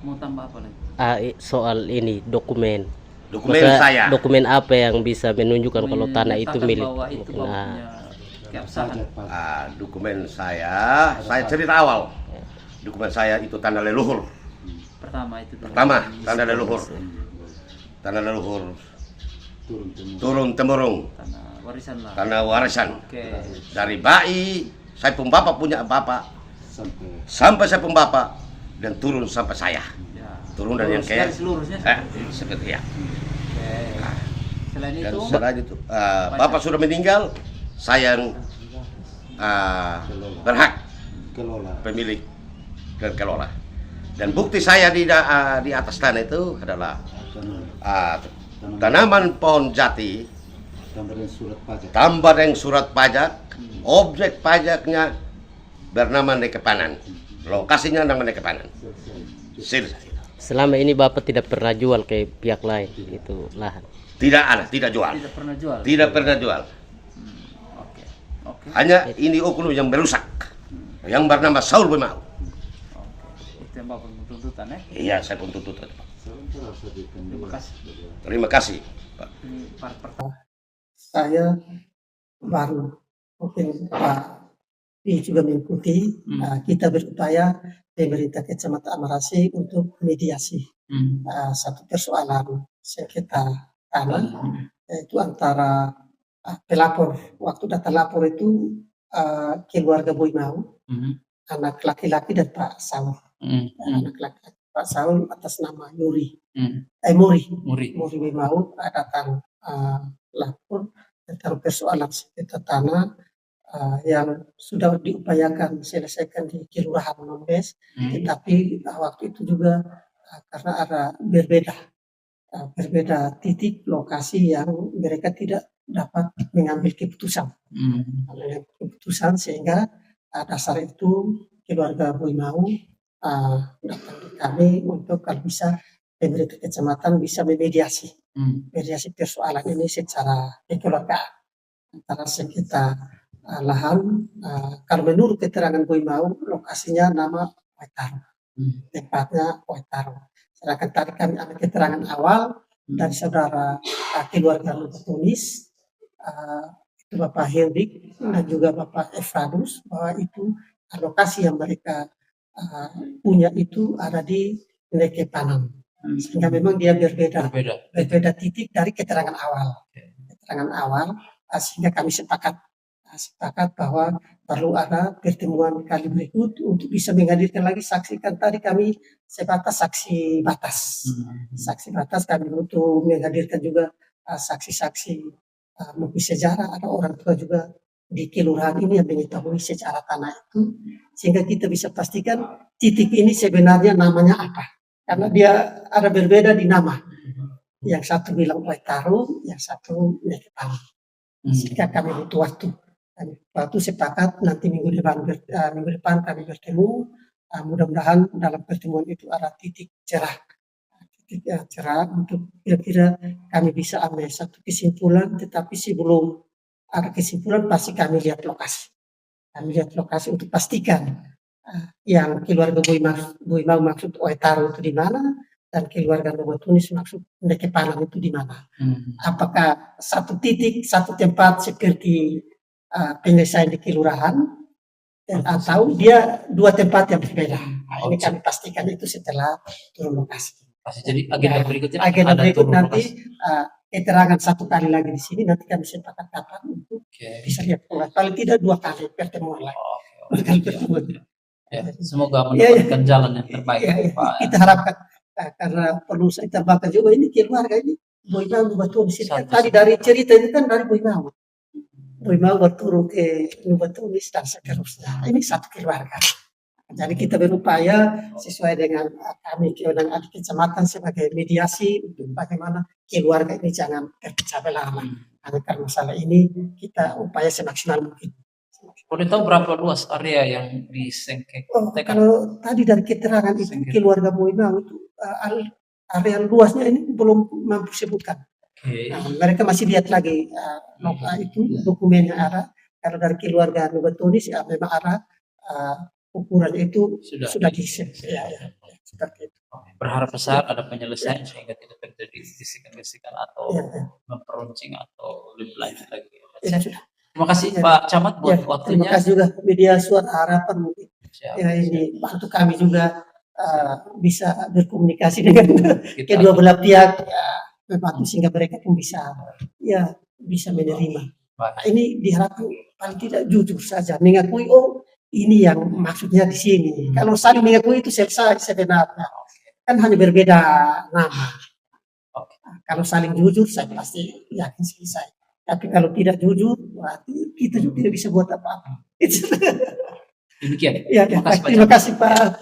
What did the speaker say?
Mau tambah apa lagi? Soal ini dokumen. Dokumen Masa saya. dokumen apa yang bisa menunjukkan kalau tanah itu Menyatakan milik? bahwa itu bapak Nah, punya keabsahan. Dokumen saya cerita awal. Dokumen saya itu tanda leluhur. Pertama itu dulu. Pertama, tanda leluhur. Tanda leluhur turun temurun. Tanah warisan lah. Tanda warisan. Oke. Dari bayi, saya pun bapak punya bapak. Sampai saya pun bapak. Dan turun sampai saya. Ya. Turun dari yang kayak. Garis lurusnya. Seperti ya. Oke. Selain Dan itu, setelah itu, bapak sudah meninggal. Saya yang berhak pemilik dan kelola. Dan bukti saya di atas tanah itu adalah tanaman pohon jati tambah dengan surat pajak, objek pajaknya bernama Nekepanan, lokasinya nama Nekepanan. Selesai. selama ini Bapak tidak pernah jual ke pihak lain itu lahan. Tidak ada, tidak jual, tidak pernah jual. tidak pernah jual. Oke. Oke. Hanya ini oknum yang merusak, yang bernama Saul Bemau. Oke. Itu yang bapak tuntutan ya. Iya, saya pun tuntut. Terima kasih. Terima kasih, Pak. Ini part pertama. Saya baru mungkin Pak I juga mengikuti. Kita berupaya pemerintah Kecamatan Amarasi untuk mediasi satu persoalan sengketa tanah, yaitu antara pelapor. Waktu data lapor itu keluarga Boy Mau, anak laki-laki dan Pak Saul. Anak laki-laki Pak Saul atas nama Muri. Muri Boy Mau datang lapor tentang persoalan sengketa tanah yang sudah diupayakan diselesaikan di Kelurahan Nombes, tetapi waktu itu juga karena ada berbeda titik lokasi yang mereka tidak dapat mengambil keputusan. Keputusan sehingga dasar itu keluarga Boy Mau datang ke kami untuk kalau bisa pemerintah kecamatan bisa mediasi persoalan ini secara kekeluargaan antara sengketa lahan. Kalau menurut keterangan Boy Mau lokasinya nama Waitaro, tempatnya Waitaro. Sedangkan tadi kami ambil keterangan awal dari saudara keluarga Tunis, itu Bapak Hildik dan juga Bapak Efradus, bahwa itu lokasi yang mereka punya itu ada di Nekepanan. Sehingga memang dia berbeda titik dari keterangan awal. Sehingga kami sepakat bahwa perlu ada pertemuan kali berikut untuk bisa menghadirkan lagi saksi. Kan tadi kami sebatas saksi batas. Saksi batas kami butuh menghadirkan juga saksi-saksi mungkin sejarah, ada orang tua juga di kelurahan ini yang mengetahui sejarah tanah itu, sehingga kita bisa pastikan titik ini sebenarnya namanya apa. Karena dia ada berbeda di nama. Yang satu bilang Waitaro, yang satu Nekepanan. Sehingga kami butuh waktu. Waktu sepakat nanti minggu depan kami bertemu. Mudah-mudahan dalam pertemuan itu ada titik cerah untuk kira-kira kami bisa ambil satu kesimpulan. Tetapi sebelum ada kesimpulan pasti kami lihat lokasi. Untuk pastikan yang keluarga Boy Mau maksud Waitaro itu di mana dan keluarga Nobo Tunis maksud Nekepanan itu di mana. Apakah satu titik, satu tempat seperti penyelesaian di kelurahan atau dia dua tempat yang berbeda. Ini kami pastikan itu setelah turun lokasi. Jadi agenda berikutnya nanti keterangan satu kali lagi di sini, nanti kami sepakat kapan untuk bisa lihat paling tidak 2 kali pertemuan lagi. Semoga mendapatkan jalan yang terbaik. Kita harapkan karena perlu saya tambahkan juga ini keluarga ini Boy Mau betul di sini. Tadi dari cerita ini kan dari Boy Mau berturun ke Nubatunis dan seterusnya. Ini satu keluarga. Jadi kita berupaya sesuai dengan kami kewenangan kecamatan sebagai mediasi untuk bagaimana keluarga ini jangan terpecah belah. Karena masalah ini kita upaya semaksimal mungkin. Boleh tahu berapa luas area yang disengketakan? Kalau tadi dari keterangan itu keluarga Boy Mau itu area luasnya ini belum mampu sebutkan. Mereka masih lihat lagi itu dokumen yang ada. Kalau dari keluarga Nubatunis memang ada ukuran itu sudah di seperti itu. berharap besar ada penyelesaian sehingga tidak terjadi bisikan-bisikan atau Ya. memperuncing atau lebih lanjut lagi. Ya, sudah. Terima kasih Ya. Pak Camat buat Ya, waktunya. terima kasih juga media Suara Harapan mungkin. Siap. Ya, ini bantu kami juga bisa berkomunikasi dengan Kita- kedua belah pihak, ya, membantu sehingga mereka pun bisa menerima. Baik. Nah, ini diharapkan paling tidak jujur saja, mengakui ini yang maksudnya di sini. Kalau saling mengakui itu selesai sebenarnya. Kan hanya berbeda nama. Oke. Nah, kalau saling jujur saya pasti yakin selesai. Tapi kalau tidak jujur berarti kita juga tidak bisa buat apa-apa. Demikian. Ya, Terima kasih Pak terima Camat. kasih Pak.